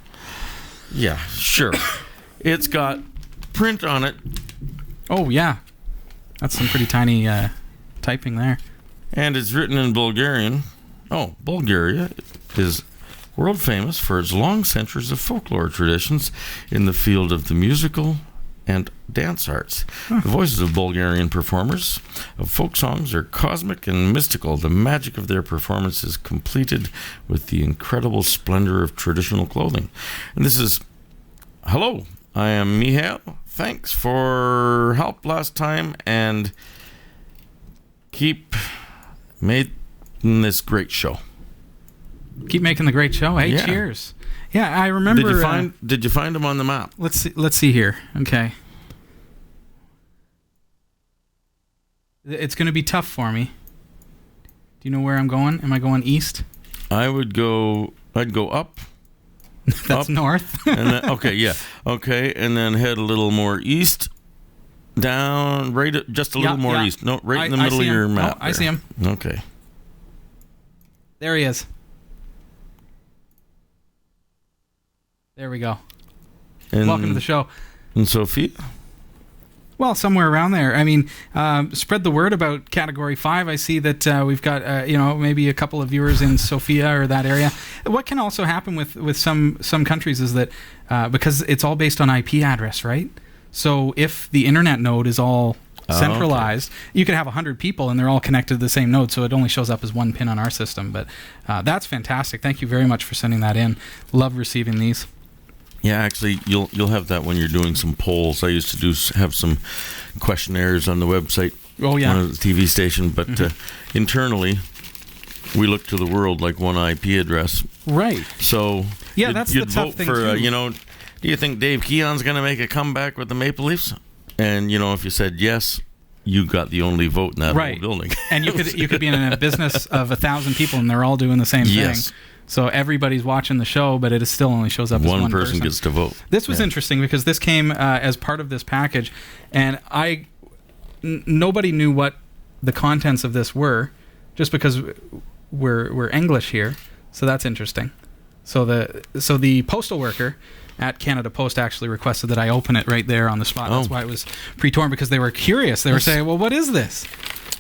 Yeah, sure. It's got print on it. Oh, yeah. That's some pretty tiny typing there. And it's written in Bulgarian. Oh, Bulgaria is world famous for its long centuries of folklore traditions in the field of the musical and dance arts. The voices of Bulgarian performers of folk songs are cosmic and mystical. The magic of their performance is completed with the incredible splendor of traditional clothing. And this is, hello, I am Mihail. Thanks for help last time, and keep making this great show. Keep making the great show. Hey, Yeah. cheers. Yeah, I remember. Did you find them on the map? Let's see here. Okay. It's going to be tough for me. Do you know where I'm going? Am I going east? I'd go up. That's up, north. and then, okay, yeah. Okay, and then head a little more east. Down, just a little more east. No, right in the middle of your map. I see him. Okay. There he is. There we go. And, Welcome to the show. And Sophia? Well, somewhere around there. I mean, spread the word about Category 5. I see that we've got, maybe a couple of viewers in Sofia or that area. What can also happen with some countries is that because it's all based on IP address, right? So if the internet node is all centralized, you could have 100 people and they're all connected to the same node, so it only shows up as one pin on our system. But that's fantastic. Thank you very much for sending that in. Love receiving these. Yeah, actually, you'll have that when you're doing some polls. I used to have some questionnaires on the website. Oh, yeah. On the TV station, but internally, we look to the world like one IP address. Right. So yeah, that's the tough thing for, too. Do you think Dave Keon's going to make a comeback with the Maple Leafs? And if you said yes, you got the only vote in that whole building. And you could be in a business of 1,000 people and they're all doing the same thing. So everybody's watching the show, but it still only shows up as one person. One person gets to vote. This was interesting because this came as part of this package, and nobody knew what the contents of this were, just because we're English here. So that's interesting. So the postal worker at Canada Post actually requested that I open it right there on the spot. That's why it was pre-torn, because they were curious. They were saying, "Well, what is this?"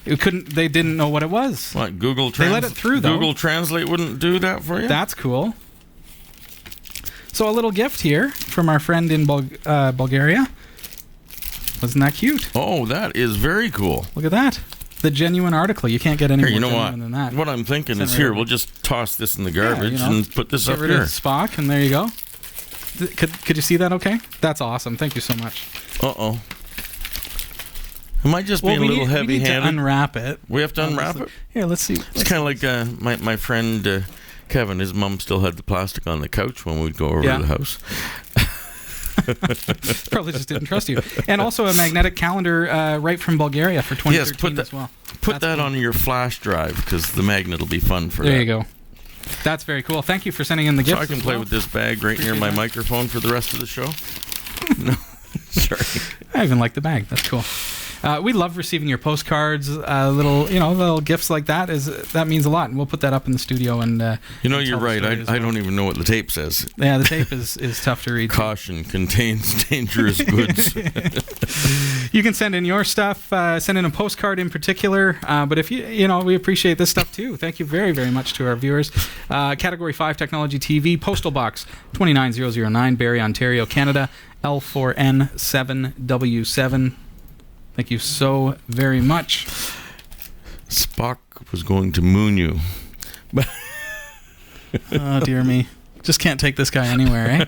They didn't know what it was. What, Google They let it through, though. Google Translate wouldn't do that for you? That's cool. So a little gift here from our friend in Bulgaria. Wasn't that cute? Oh, that is very cool. Look at that. The genuine article. You can't get any more genuine than that. What I'm thinking is here, we'll just toss this in the garbage and put this up here. Get rid of Spock, and there you go. Could you see that okay? That's awesome. Thank you so much. Uh-oh. Am I just being a little heavy-handed? We need to unwrap it. We have to unwrap it? Here, let's see. It's kind of like my friend Kevin. His mom still had the plastic on the couch when we'd go over to the house. Probably just didn't trust you. And also a magnetic calendar right from Bulgaria for 2013 as well. Put that on your flash drive, because the magnet will be fun for that. There you go. That's very cool. Thank you for sending in the gift. So I can play with this bag right near my microphone for the rest of the show? No. Sorry. I even like the bag. That's cool. We love receiving your postcards, little gifts like that. That means a lot, and we'll put that up in the studio. And you're right. I don't even know what the tape says. Yeah, the tape is tough to read. Caution contains dangerous goods. You can send in your stuff. Send in a postcard in particular. But if we appreciate this stuff too. Thank you very, very much to our viewers. Category 5 Technology TV, Postal Box 29009, Barrie, Ontario, Canada, L4N7W7. Thank you so very much. Spock was going to moon you. Oh, dear me. Just can't take this guy anywhere, eh?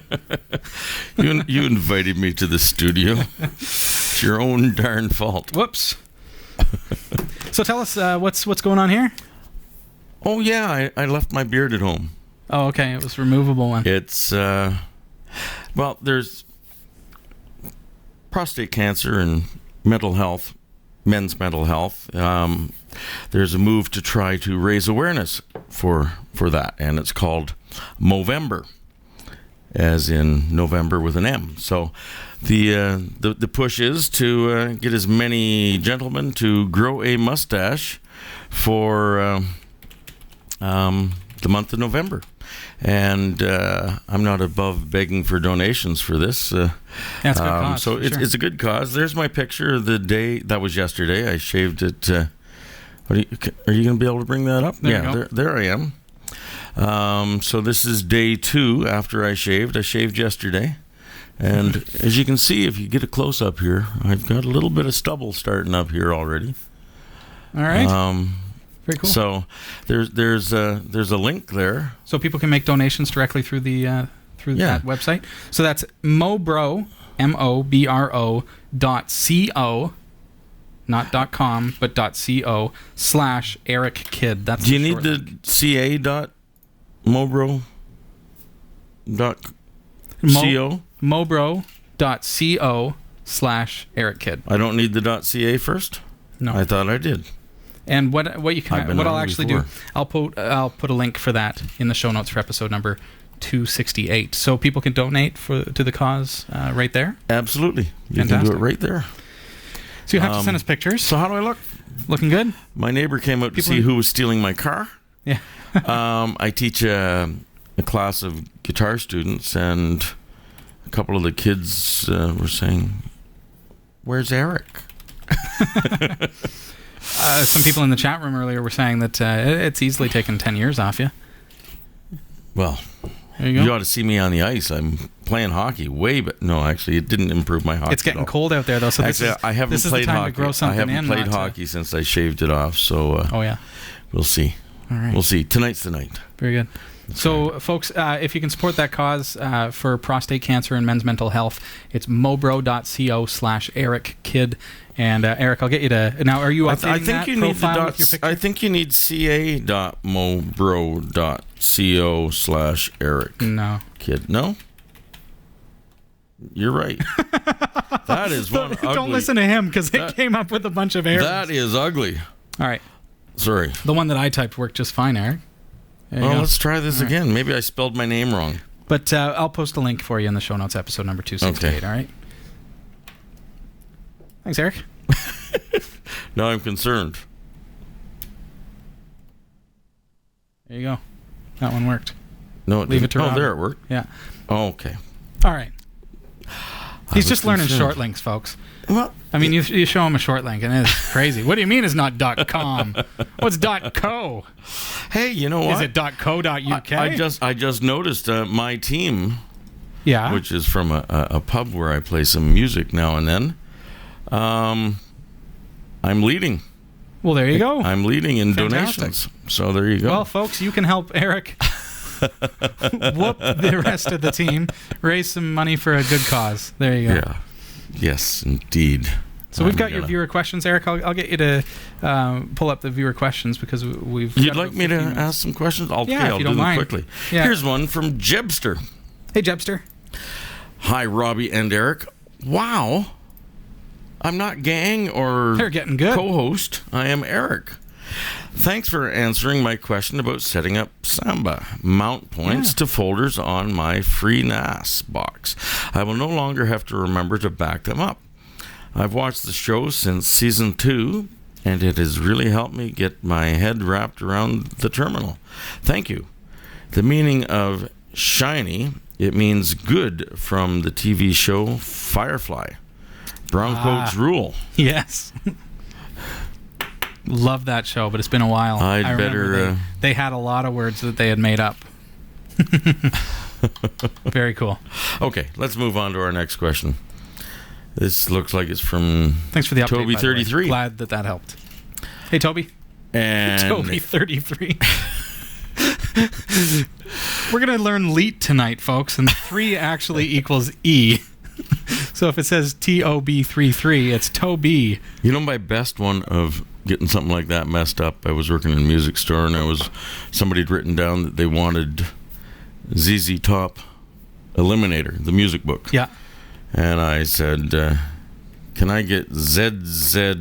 You invited me to the studio. It's your own darn fault. Whoops. So tell us what's going on here? Oh, yeah. I left my beard at home. Oh, okay. It was a removable one. It's, there's prostate cancer and mental health, men's mental health. There's a move to try to raise awareness for that, and it's called Movember, as in November with an M. So the push is to get as many gentlemen to grow a mustache for the month of November. And I'm not above begging for donations for this. That's a good cause. So it's a good cause. There's my picture of the day. That was yesterday. I shaved it. Are you going to be able to bring that up? There I am. So this is day 2 after I shaved. I shaved yesterday. And as you can see, if you get a close-up here, I've got a little bit of stubble starting up here already. All right. Very cool. So there's a link there. So people can make donations directly through the that website. So that's Mobro, MOBRO.co, not .com, but .co /Eric Kidd. That's Do you need the ca.mobro.co? Mobro.co /Eric Kidd. I don't need the .ca first? No. I thought I did. And what I'll actually do, I'll put a link for that in the show notes for episode number 268, so people can donate to the cause right there. Absolutely, you Fantastic. can do it right there. So you have to send us pictures. So how do I look? Looking good. My neighbor came out to see who was stealing my car. Yeah. I teach a class of guitar students, and a couple of the kids were saying, "Where's Eric?" Some people in the chat room earlier were saying that it's easily taken 10 years off you. Well, there you go. You ought to see me on the ice. I'm playing hockey no, actually, it didn't improve my hockey. It's getting cold out there, though. So I haven't played hockey. I haven't played hockey since I shaved it off. So we'll see. All right. We'll see. Tonight's the night. Very good. So, folks, if you can support that cause for prostate cancer and men's mental health, it's mobro.co /Eric Kidd. And Eric, I'll get you to now. Are you updating that profile with your picture? I think you need ca.mobro.co /Eric. No. Kidd. No. You're right. That is one ugly. Don't listen to him because it came up with a bunch of errors. That is ugly. All right. Sorry. The one that I typed worked just fine, Eric. Well, let's try this again. Maybe I spelled my name wrong. But I'll post a link for you in the show notes, episode number 268. Okay. All right. Thanks, Eric. Now I'm concerned. There you go. That one worked. No, Leave it to Robbie. there it worked. Yeah. Oh, okay. All right. He's just learning short links, folks. Well, I mean, you show him a short link, and it's crazy. What do you mean it's not .com? What's .co? Hey, you know what? Is it .co.uk? I just noticed my team, which is from a pub where I play some music now and then. I'm leading. Well, there you go. I'm leading in donations. So there you go. Well, folks, you can help Eric whoop the rest of the team, raise some money for a good cause. There you go. Yeah. Yes, indeed. So we've got your viewer questions, Eric. I'll get you to pull up the viewer questions because we've. You'd like me to ask some questions? I'll do them quickly. Yeah. Here's one from Jebster. Hey, Jebster. Hi, Robbie and Eric. Wow. I'm not gang or They're getting good. Co-host. I am Eric. Thanks for answering my question about setting up Samba mount points to folders on my free NAS box. I will no longer have to remember to back them up. I've watched the show since season 2, and it has really helped me get my head wrapped around the terminal. Thank you. The meaning of shiny, it means good from the TV show Firefly. Brown coats rule. Yes. Love that show, but it's been a while. I remember they had a lot of words that they had made up. Very cool. Okay, let's move on to our next question. This looks like it's from Thanks for the update, Toby 33. Glad that helped. Hey, Toby. And Toby 33. We're going to learn leet tonight, folks, and 3 actually equals E. So if it says TOB33, it's Toby. You know my best one of getting something like that messed up? I was working in a music store, and somebody had written down that they wanted ZZ Top Eliminator, the music book. Yeah. And I said, can I get ZZ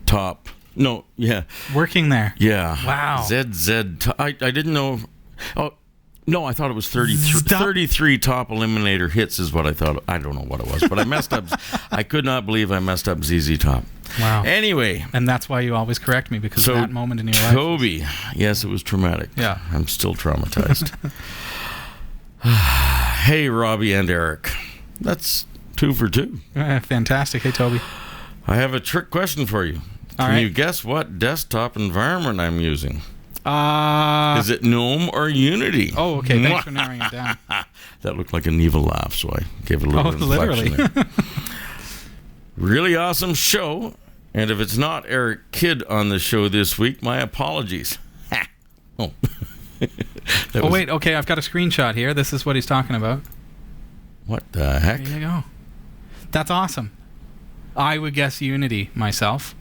Top? No, yeah. Working there. Yeah. Wow. ZZ Top. I didn't know. Oh, no, I thought it was 33 top Eliminator hits is what I thought. I don't know what it was, but I messed up. I could not believe I messed up ZZ Top. Wow. Anyway. And that's why you always correct me, because of that moment in your life. Toby. Yes, it was traumatic. Yeah. I'm still traumatized. Hey, Robbie and Eric. That's 2 for 2. Fantastic. Hey, Toby. I have a trick question for you. Can you guess what desktop environment I'm using? Is it GNOME or Unity? Oh, okay. Thanks for narrowing it down. That looked like an evil laugh, so I gave it a little inflection literally. there. Really awesome show. And if it's not Eric Kidd on the show this week, my apologies. Oh. Wait. Okay, I've got a screenshot here. This is what he's talking about. What the heck? There you go. That's awesome. I would guess Unity myself.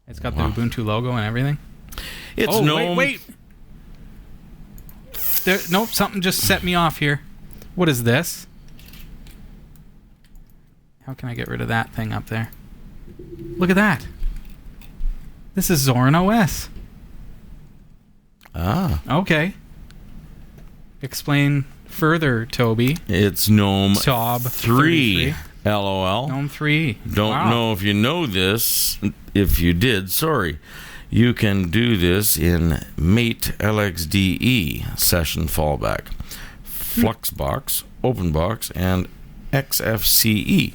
It's got the Ubuntu logo and everything. It's GNOME. Wait. Nope, something just set me off here. What is this? How can I get rid of that thing up there? Look at that. This is Zorin OS. Ah. Okay. Explain further, Toby. It's GNOME Sob 3. LOL. GNOME 3. Don't know if you know this. If you did, sorry. You can do this in Mate LXDE session fallback, Fluxbox, OpenBox, and XFCE.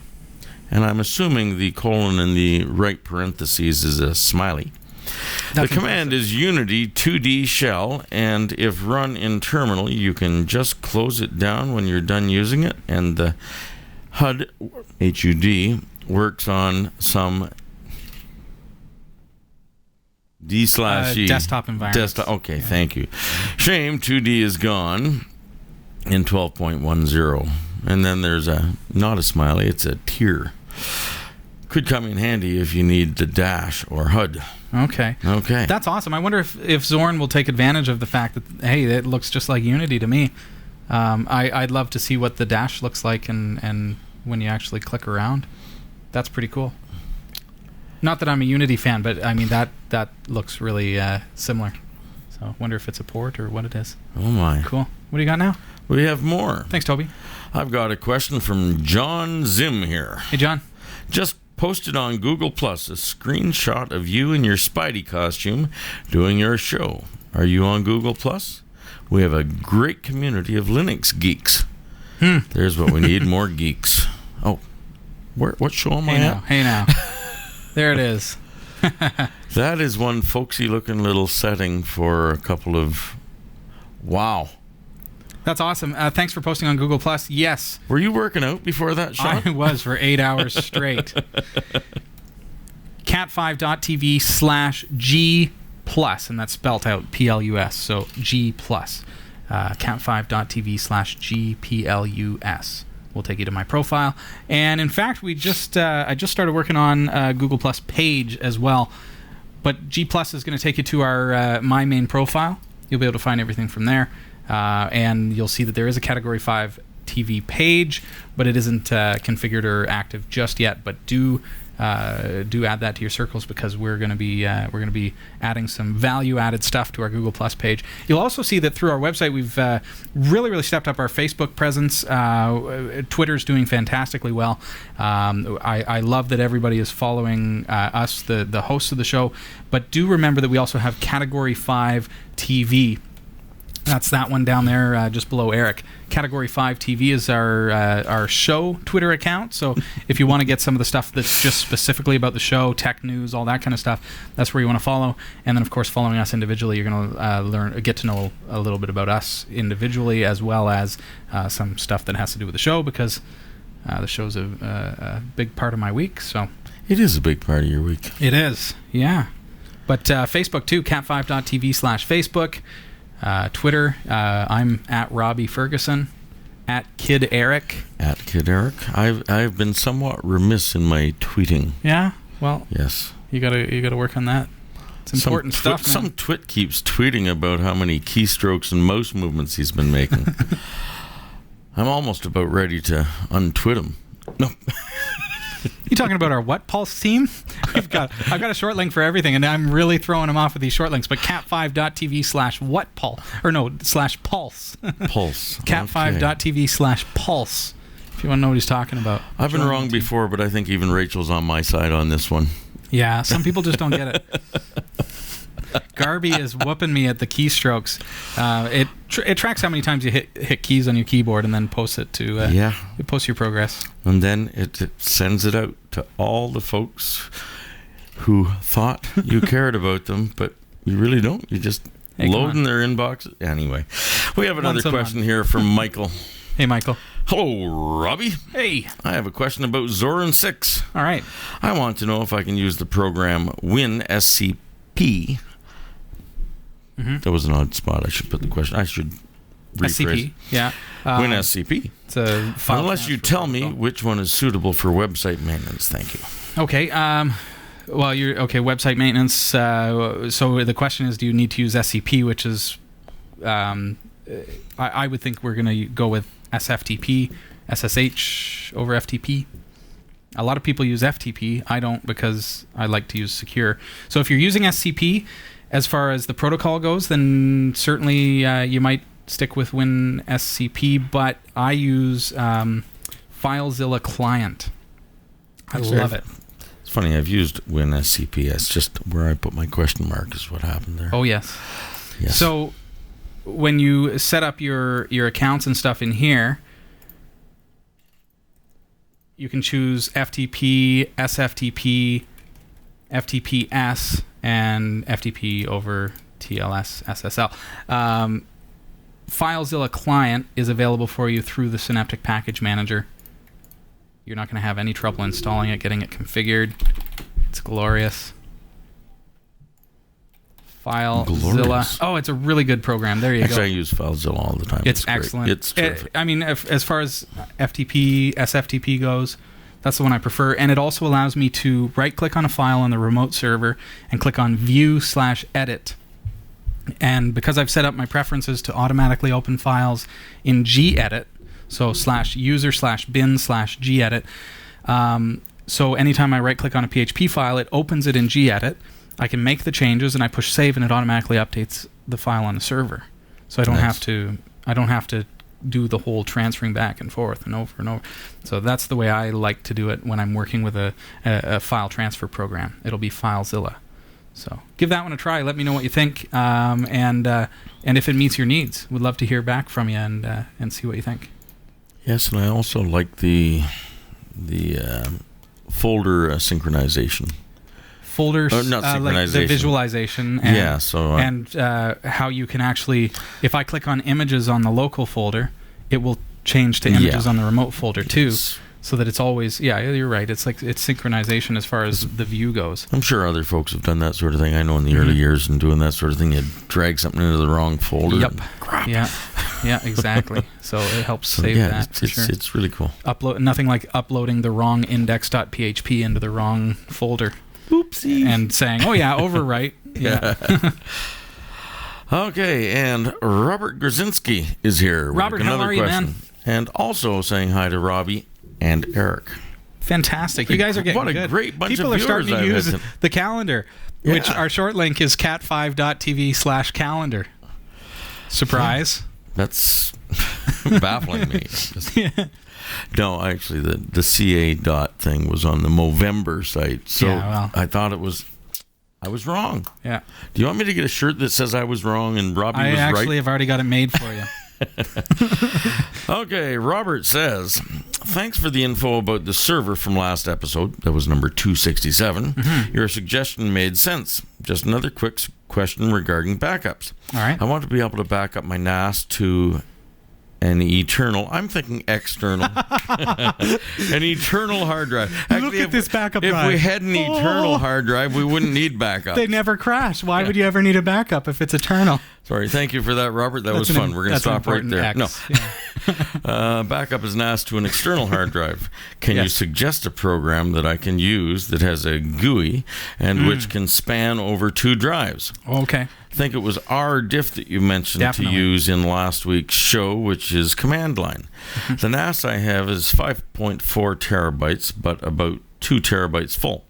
And I'm assuming the colon in the right parentheses is a smiley. The command is Unity 2D shell, and if run in terminal, you can just close it down when you're done using it, and the HUD, HUD, works on some D/E. Desktop environment. Okay, yeah. Thank you. Shame 2D is gone in 12.10. And then there's not a smiley, it's a tear. Could come in handy if you need the dash or HUD. Okay. That's awesome. I wonder if Zorin will take advantage of the fact that, hey, it looks just like Unity to me. I'd love to see what the dash looks like and when you actually click around. That's pretty cool. Not that I'm a Unity fan, but I mean that looks really similar. So I wonder if it's a port or what it is. Oh my. Cool. What do you got now? We have more. Thanks, Toby. I've got a question from John Zim here. Hey, John. Just posted on Google Plus a screenshot of you in your Spidey costume doing your show. Are you on Google Plus? We have a great community of Linux geeks. There's what we need, more geeks. Oh, what show am I at? Hey now. There it is. That is one folksy looking little setting for a couple of... Wow. That's awesome. Thanks for posting on Google Plus. Yes. Were you working out before that shot? I was for 8 hours straight. cat5.tv/G+, and that's spelled out Plus, so G+. cat5.tv/GPLUS. We'll take you to my profile. And in fact, I just started working on Google Plus page as well. But G+ is going to take you to our my main profile. You'll be able to find everything from there. And you'll see that there is a Category 5 TV page, but it isn't configured or active just yet. But do add that to your circles, because we're going to be adding some value-added stuff to our Google Plus page. You'll also see that through our website, we've really stepped up our Facebook presence. Twitter's doing fantastically well. I love that everybody is following us, the hosts of the show. But do remember that we also have Category 5 TV. That's that one down there just below Eric. Category 5 TV is our show Twitter account. So if you want to get some of the stuff that's just specifically about the show, tech news, all that kind of stuff, that's where you want to follow. And then, of course, following us individually, you're going to get to know a little bit about us individually, as well as some stuff that has to do with the show, because the show's a big part of my week. So it is a big part of your week. It is, yeah. But Facebook too, cat5.tv/Facebook. Twitter, I'm at Robbie Ferguson, at Kid Eric. At Kid Eric. I've been somewhat remiss in my tweeting. Yeah? Well, yes. You gotta work on that. It's important stuff, man. Some twit keeps tweeting about how many keystrokes and mouse movements he's been making. I'm almost about ready to untwit him. No. You talking about our What Pulse team? I've got a short link for everything, and I'm really throwing them off with these short links. But cat5.tv/whatpulse, or no, /pulse. Pulse. cat5.tv/pulse. If you want to know what he's talking about. I've been wrong before, but I think even Rachel's on my side on this one. Yeah, some people just don't get it. Garby is whooping me at the keystrokes. It tracks how many times you hit keys on your keyboard, and then posts it to it posts your progress. And then it sends it out to all the folks who thought you cared about them, but You really don't. You just load in their inbox. Anyway, we have another question here from Michael. Hey, Michael. Hello, Robbie. Hey. I have a question about Zorin 6. All right. I want to know if I can use the program WinSCP. That was an odd spot. I should put the question. I should rephrase. SCP, yeah. WinSCP. It's a file Unless you tell me which one is suitable for website maintenance. Thank you. Okay. Well, website maintenance. So the question is, do you need to use SCP, which is, I would think we're going to go with SFTP, SSH over FTP. A lot of people use FTP. I don't, because I like to use secure. So if you're using SCP, as far as the protocol goes, then certainly you might stick with WinSCP, but I use FileZilla client. I love it. It's funny, I've used WinSCP. It's just where I put my question mark is what happened there. Oh, yes. So when you set up your accounts and stuff in here, you can choose FTP, SFTP, FTPS, and FTP over TLS, SSL. FileZilla client is available for you through the Synaptic Package Manager. You're not going to have any trouble installing it, getting it configured. It's glorious. FileZilla. Oh, it's a really good program. There you go. Actually, I use FileZilla all the time. It's excellent. Great. It's terrific. I mean, as far as FTP, SFTP goes, that's the one I prefer. And it also allows me to right-click on a file on the remote server and click on View/Edit. And because I've set up my preferences to automatically open files in gedit, so /user/bin/gedit, so anytime I right-click on a PHP file, it opens it in gedit. I can make the changes, and I push save, and it automatically updates the file on the server. So I don't have to do the whole transferring back and forth and over and over. So that's the way I like to do it when I'm working with a file transfer program. It'll be FileZilla. So give that one a try. Let me know what you think, and if it meets your needs. We'd love to hear back from you and see what you think. Yes, and I also like the folder synchronization. Folders, not synchronization. like the visualization, and, and how you can actually, if I click on images on the local folder, it will change to images on the remote folder too, so that it's always, you're right, it's like it's synchronization as far as the view goes. I'm sure other folks have done that sort of thing. I know in the early years and doing that sort of thing, you drag something into the wrong folder. Yep. And crap. Yeah, exactly. So it helps save that for sure. It's really cool. Nothing like uploading the wrong index.php into the wrong folder. Oopsie. And saying, overwrite. Yeah. Okay, and Robert Grzinski is here. Robert, how are you, man? And also saying hi to Robbie and Eric. Fantastic. You guys are getting good. What a great bunch People of are viewers starting to use the calendar, which Yeah. our short link is cat5.tv/calendar. Surprise. That's baffling me. No, actually, the CA dot thing was on the Movember site, so I thought I was wrong. Yeah. Do you want me to get a shirt that says I was wrong and Robbie was right? I actually have already got it made for you. Okay, Robert says, thanks for the info about the server from last episode. That was number 267. Your suggestion made sense. Just another quick question regarding backups. All right. I want to be able to back up my NAS to an eternal, I'm thinking external, an eternal hard drive. Actually, Look at this backup drive. If we had an eternal hard drive, we wouldn't need backup. They never crash. Why would you ever need a backup if it's eternal? Sorry, thank you for that, Robert. That was fun. We're going to stop right there. X. Backup is NAS to an external hard drive. Can you suggest a program that I can use that has a GUI and which can span over 2 drives? Okay. I think it was RDiff that you mentioned to use in last week's show, which is command line. The NAS I have is 5.4 terabytes, but about 2 terabytes full.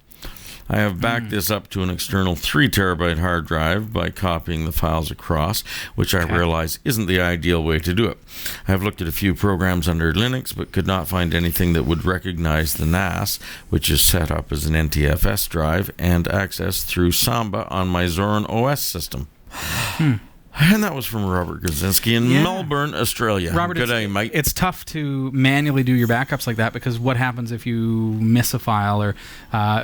I have backed this up to an external 3 terabyte hard drive by copying the files across, which I realize isn't the ideal way to do it. I have looked at a few programs under Linux, but could not find anything that would recognize the NAS, which is set up as an NTFS drive and accessed through Samba on my Zorin OS system. And that was from Robert Gazinski in Melbourne, Australia. Robert, Good day, mate. It's tough to manually do your backups like that because what happens if you miss a file? Or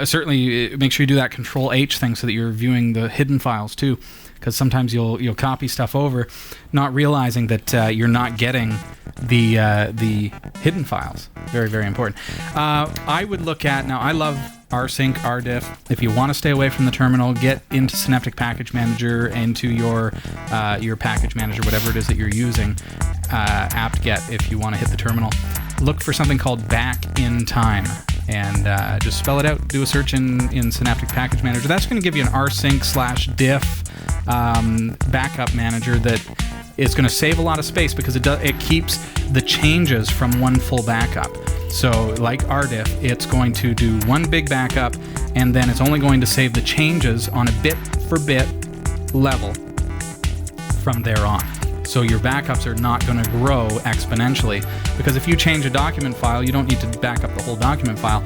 certainly make sure you do that Control-H thing so that you're viewing the hidden files too, because sometimes you'll copy stuff over, not realizing that you're not getting the hidden files. Very, very important. I would look at, now I love rsync, rdiff. If you want to stay away from the terminal, get into Synaptic Package Manager, into your package manager, whatever it is that you're using, apt-get if you want to hit the terminal. Look for something called back in time, and just spell it out. Do a search in Synaptic Package Manager. That's going to give you an rsync/diff backup manager that is going to save a lot of space because it keeps the changes from one full backup. So like rdiff, it's going to do one big backup, and then it's only going to save the changes on a bit-for-bit level from there on. So your backups are not going to grow exponentially, because if you change a document file, you don't need to back up the whole document file.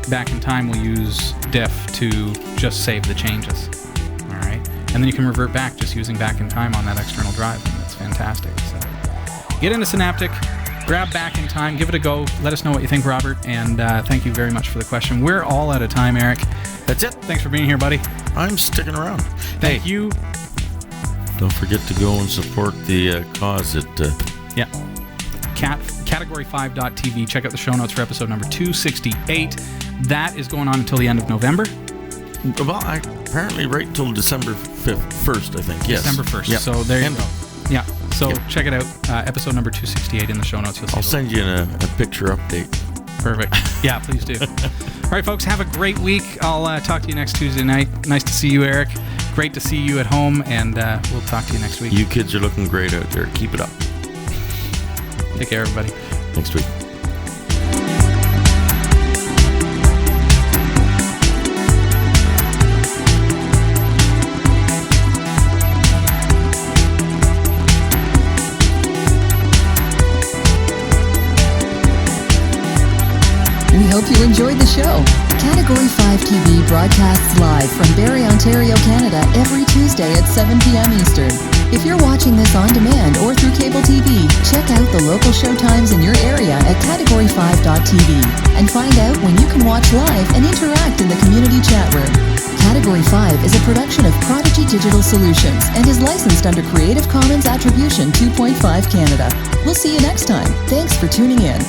Back in time, we'll use diff to just save the changes. All right, and then you can revert back just using back in time on that external drive, and that's fantastic. So get into Synaptic. Grab back in time, give it a go. Let us know what you think, Robert, and thank you very much for the question. We're all out of time, Eric. That's it. Thanks for being here, buddy. I'm sticking around. Thank you. Don't forget to go and support the cause at... Category5.tv. Check out the show notes for episode number 268. That is going on until the end of November. Well, apparently right till December 1st, I think. Yes. December 1st. Yep. So there you go. Yeah. So Yep. check it out. Episode number 268 in the show notes. You'll see I'll send you a picture update. Perfect. Yeah, please do. All right, folks, have a great week. I'll talk to you next Tuesday night. Nice to see you, Eric. Great to see you at home, and we'll talk to you next week. You kids are looking great out there. Keep it up. Take care, everybody. Next week. We hope you enjoyed the show. Category 5 TV broadcasts live from Barrie, Ontario, Canada every Tuesday at 7 p.m. Eastern. If you're watching this on demand or through cable TV, check out the local show times in your area at category5.tv and find out when you can watch live and interact in the community chat room. Category 5 is a production of Prodigy Digital Solutions and is licensed under Creative Commons Attribution 2.5 Canada. We'll see you next time. Thanks for tuning in.